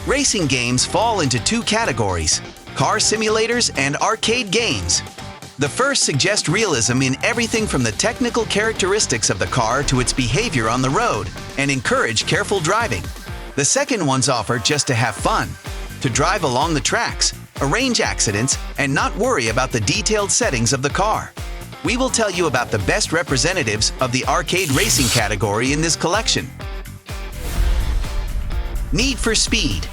Racing games fall into two categories: car simulators and arcade games. The first suggest realism in everything from the technical characteristics of the car to its behavior on the road and encourage careful driving. The second ones offer just to have fun, to drive along the tracks, arrange accidents, and not worry about the detailed settings of the car. We will tell you about the best representatives of the arcade racing category in this collection. Need for Speed.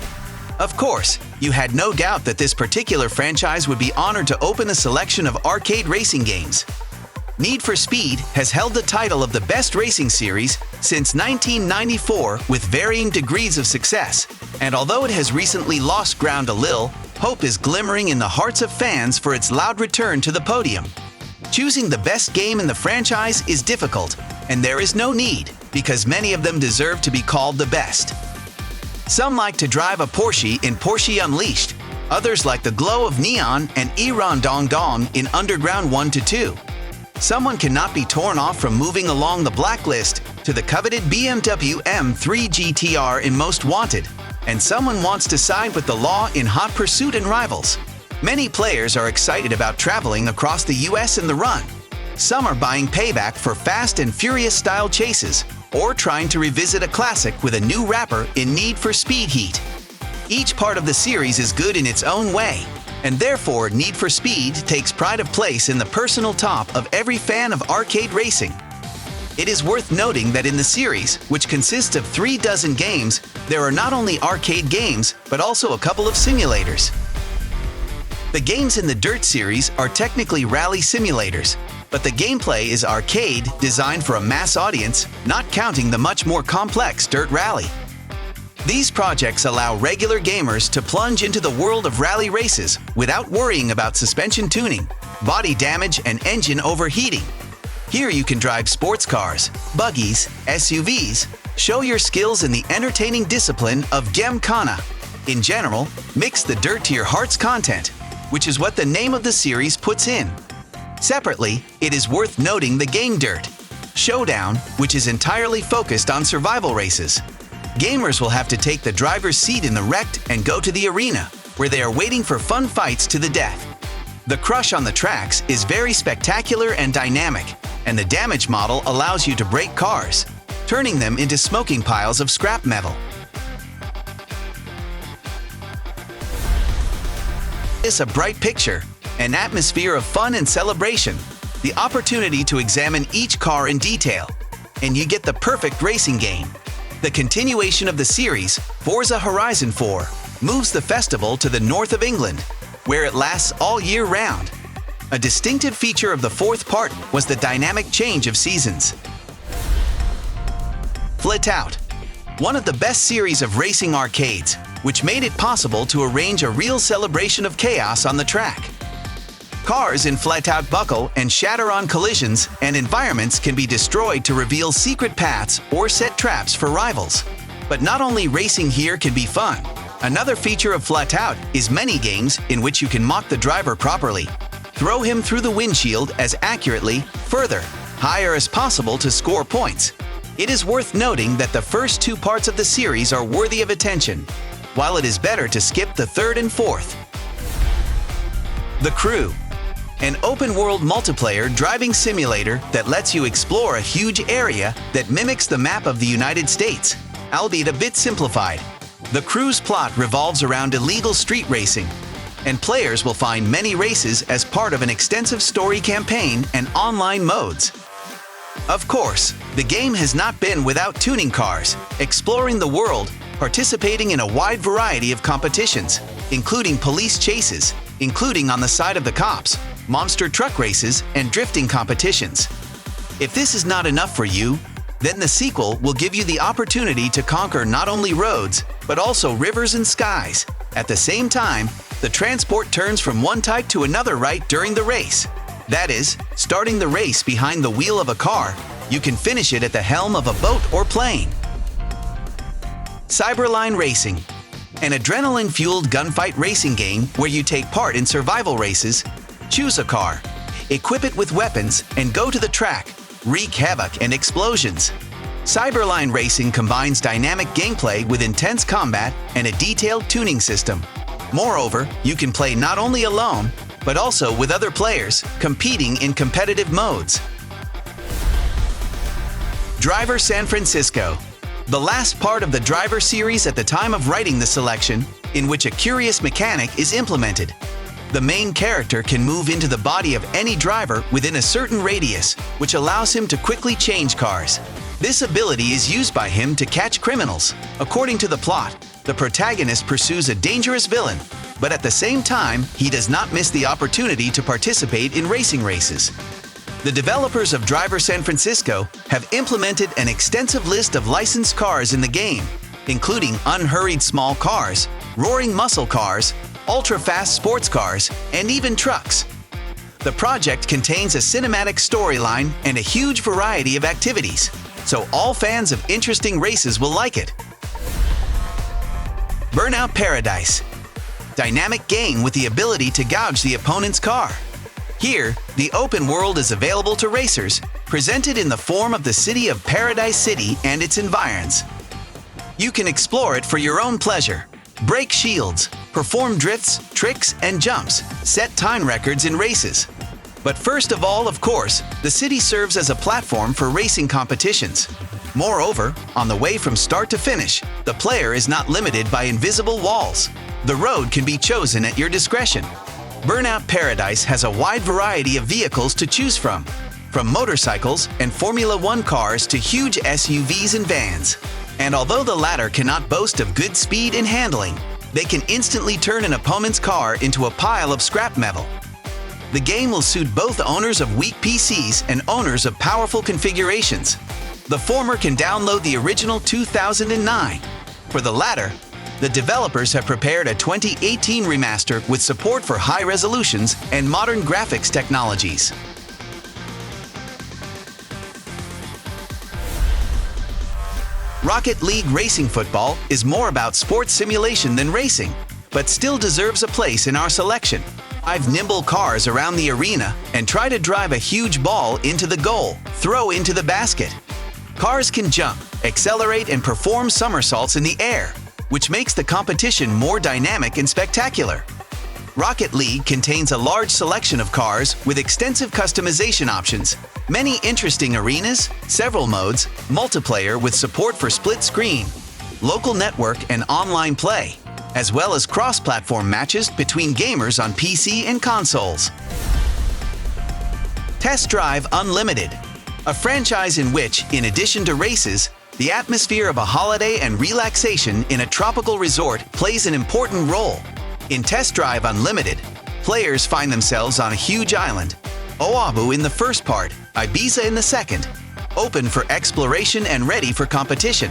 Of course, you had no doubt that this particular franchise would be honored to open a selection of arcade racing games. Need for Speed has held the title of the best racing series since 1994 with varying degrees of success, and although it has recently lost ground a little, hope is glimmering in the hearts of fans for its loud return to the podium. Choosing the best game in the franchise is difficult, and there is no need, because many of them deserve to be called the best. Some like to drive a Porsche in Porsche Unleashed. Others like the glow of neon and Iran Dong Dong in Underground 1-2. Someone cannot be torn off from moving along the blacklist to the coveted BMW M3 GTR in Most Wanted, and someone wants to side with the law in Hot Pursuit and Rivals. Many players are excited about traveling across the US in the run. Some are buying payback for Fast and Furious style chases, or trying to revisit a classic with a new rapper in Need for Speed Heat. Each part of the series is good in its own way, and therefore Need for Speed takes pride of place in the personal top of every fan of arcade racing. It is worth noting that in the series, which consists of 36 games, there are not only arcade games, but also a couple of simulators. The games in the Dirt series are technically rally simulators, but the gameplay is arcade, designed for a mass audience, not counting the much more complex Dirt Rally. These projects allow regular gamers to plunge into the world of rally races without worrying about suspension tuning, body damage, and engine overheating. Here you can drive sports cars, buggies, SUVs, show your skills in the entertaining discipline of Gymkhana. In general, mix the dirt to your heart's content, which is what the name of the series puts in. Separately, it is worth noting the game Dirt Showdown, which is entirely focused on survival races. Gamers will have to take the driver's seat in the wrecked and go to the arena, where they are waiting for fun fights to the death. The crush on the tracks is very spectacular and dynamic, and the damage model allows you to break cars, turning them into smoking piles of scrap metal. It's a bright picture, an atmosphere of fun and celebration, the opportunity to examine each car in detail, and you get the perfect racing game. The continuation of the series, Forza Horizon 4, moves the festival to the north of England, where it lasts all year round. A distinctive feature of the fourth part was the dynamic change of seasons. Flatout, one of the best series of racing arcades, which made it possible to arrange a real celebration of chaos on the track. Cars in Flatout buckle and shatter on collisions, and environments can be destroyed to reveal secret paths or set traps for rivals. But not only racing here can be fun. Another feature of Flatout is many games in which you can mock the driver properly. Throw him through the windshield as accurately, further, higher as possible to score points. It is worth noting that the first two parts of the series are worthy of attention, while it is better to skip the third and fourth. The Crew, an open-world multiplayer driving simulator that lets you explore a huge area that mimics the map of the United States, albeit a bit simplified. The Crew's plot revolves around illegal street racing, and players will find many races as part of an extensive story campaign and online modes. Of course, the game has not been without tuning cars, exploring the world, participating in a wide variety of competitions, including police chases, including on the side of the cops, monster truck races, and drifting competitions. If this is not enough for you, then the sequel will give you the opportunity to conquer not only roads, but also rivers and skies. At the same time, the transport turns from one type to another right during the race. That is, starting the race behind the wheel of a car, you can finish it at the helm of a boat or plane. Cyberline Racing, an adrenaline-fueled gunfight racing game where you take part in survival races. Choose a car, equip it with weapons, and go to the track, wreak havoc and explosions. Cyberline Racing combines dynamic gameplay with intense combat and a detailed tuning system. Moreover, you can play not only alone, but also with other players, competing in competitive modes. Driver San Francisco. The last part of the Driver series at the time of writing the selection, in which a curious mechanic is implemented. The main character can move into the body of any driver within a certain radius, which allows him to quickly change cars. This ability is used by him to catch criminals. According to the plot, the protagonist pursues a dangerous villain, but at the same time, he does not miss the opportunity to participate in racing races. The developers of Driver San Francisco have implemented an extensive list of licensed cars in the game, including unhurried small cars, roaring muscle cars, ultra-fast sports cars, and even trucks. The project contains a cinematic storyline and a huge variety of activities, so all fans of interesting races will like it. Burnout Paradise. Dynamic game with the ability to gouge the opponent's car. Here, the open world is available to racers, presented in the form of the city of Paradise City and its environs. You can explore it for your own pleasure, break shields, perform drifts, tricks, and jumps, set time records in races. But first of all, of course, the city serves as a platform for racing competitions. Moreover, on the way from start to finish, the player is not limited by invisible walls. The road can be chosen at your discretion. Burnout Paradise has a wide variety of vehicles to choose from motorcycles and Formula One cars to huge SUVs and vans. And although the latter cannot boast of good speed and handling, they can instantly turn an opponent's car into a pile of scrap metal. The game will suit both owners of weak PCs and owners of powerful configurations. The former can download the original 2009. For the latter, the developers have prepared a 2018 remaster with support for high resolutions and modern graphics technologies. Rocket League Racing Football is more about sports simulation than racing, but still deserves a place in our selection. Drive nimble cars around the arena and try to drive a huge ball into the goal, throw into the basket. Cars can jump, accelerate, and perform somersaults in the air, which makes the competition more dynamic and spectacular. Rocket League contains a large selection of cars with extensive customization options, many interesting arenas, several modes, multiplayer with support for split screen, local network and online play, as well as cross-platform matches between gamers on PC and consoles. Test Drive Unlimited, a franchise in which, in addition to races, the atmosphere of a holiday and relaxation in a tropical resort plays an important role. In Test Drive Unlimited, players find themselves on a huge island, Oahu in the first part, Ibiza in the second, open for exploration and ready for competition.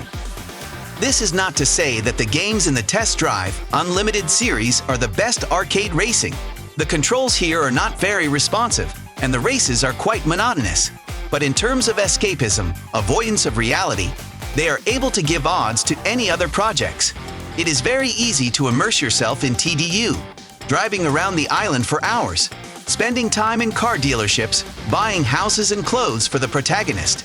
This is not to say that the games in the Test Drive Unlimited series are the best arcade racing. The controls here are not very responsive, and the races are quite monotonous. But in terms of escapism, avoidance of reality, they are able to give odds to any other projects. It is very easy to immerse yourself in TDU, driving around the island for hours, spending time in car dealerships, buying houses and clothes for the protagonist.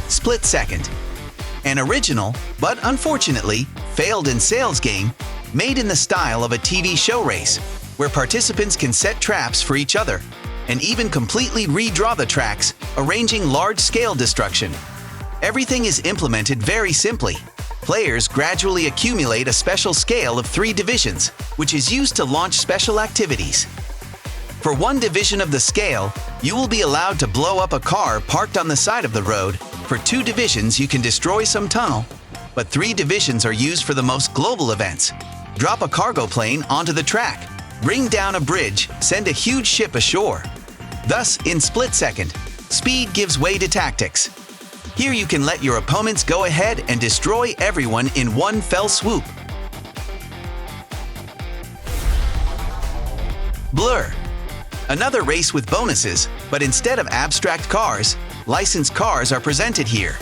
Split Second, an original, but unfortunately, failed in sales game made in the style of a TV show race, where participants can set traps for each other and even completely redraw the tracks, arranging large-scale destruction. Everything is implemented very simply. Players gradually accumulate a special scale of 3 divisions, which is used to launch special activities. For one division of the scale, you will be allowed to blow up a car parked on the side of the road. For 2 divisions, you can destroy some tunnel, but 3 divisions are used for the most global events. Drop a cargo plane onto the track, bring down a bridge, send a huge ship ashore. Thus, in Split Second, speed gives way to tactics. Here you can let your opponents go ahead and destroy everyone in one fell swoop. Blur, another race with bonuses, but instead of abstract cars, licensed cars are presented here.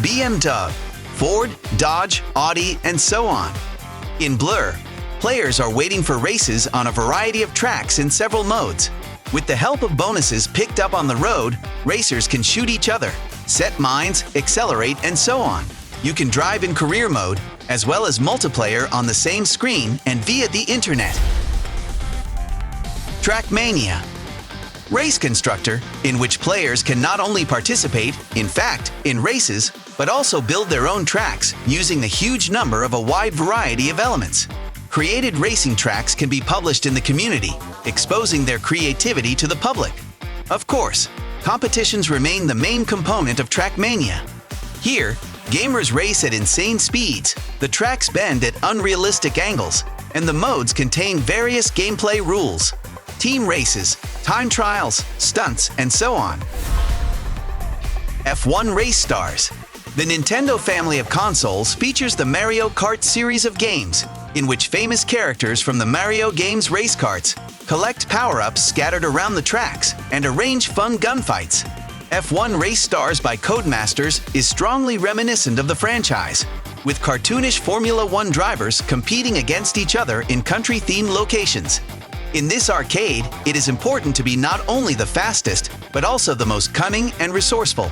BMW, Ford, Dodge, Audi, and so on. In Blur, players are waiting for races on a variety of tracks in several modes. With the help of bonuses picked up on the road, racers can shoot each other, set mines, accelerate, and so on. You can drive in career mode, as well as multiplayer on the same screen and via the internet. Trackmania. Race constructor, in which players can not only participate, in fact, in races, but also build their own tracks using the huge number of a wide variety of elements. Created racing tracks can be published in the community, exposing their creativity to the public. Of course, competitions remain the main component of Trackmania. Here, gamers race at insane speeds, the tracks bend at unrealistic angles, and the modes contain various gameplay rules. Team races, time trials, stunts, and so on. F1 Race Stars. The Nintendo family of consoles features the Mario Kart series of games, in which famous characters from the Mario games race karts collect power-ups scattered around the tracks and arrange fun gunfights. F1 Race Stars by Codemasters is strongly reminiscent of the franchise, with cartoonish Formula One drivers competing against each other in country-themed locations. In this arcade, it is important to be not only the fastest, but also the most cunning and resourceful.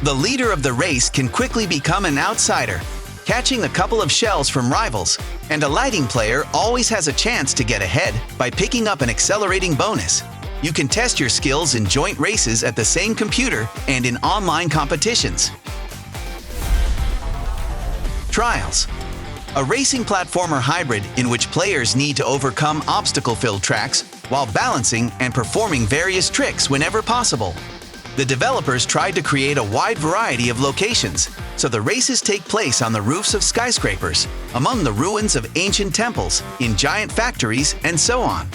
The leader of the race can quickly become an outsider, catching a couple of shells from rivals, and a lighting player always has a chance to get ahead by picking up an accelerating bonus. You can test your skills in joint races at the same computer and in online competitions. Trials. A racing platformer hybrid in which players need to overcome obstacle-filled tracks while balancing and performing various tricks whenever possible. The developers tried to create a wide variety of locations, so the races take place on the roofs of skyscrapers, among the ruins of ancient temples, in giant factories, and so on.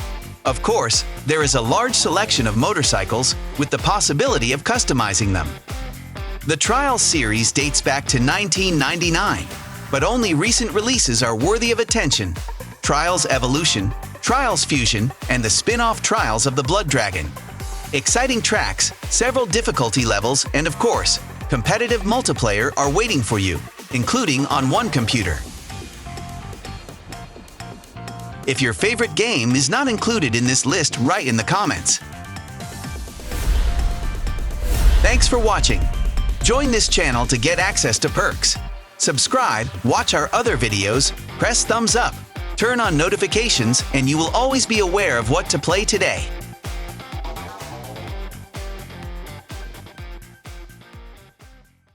Of course, there is a large selection of motorcycles with the possibility of customizing them. The Trials series dates back to 1999, but only recent releases are worthy of attention: Trials Evolution, Trials Fusion, and the spin-off Trials of the Blood Dragon. Exciting tracks, several difficulty levels, and of course, competitive multiplayer are waiting for you, including on one computer. If your favorite game is not included in this list, write in the comments. Thanks for watching. Join this channel to get access to perks. Subscribe, watch our other videos, press thumbs up, turn on notifications, and you will always be aware of what to play today.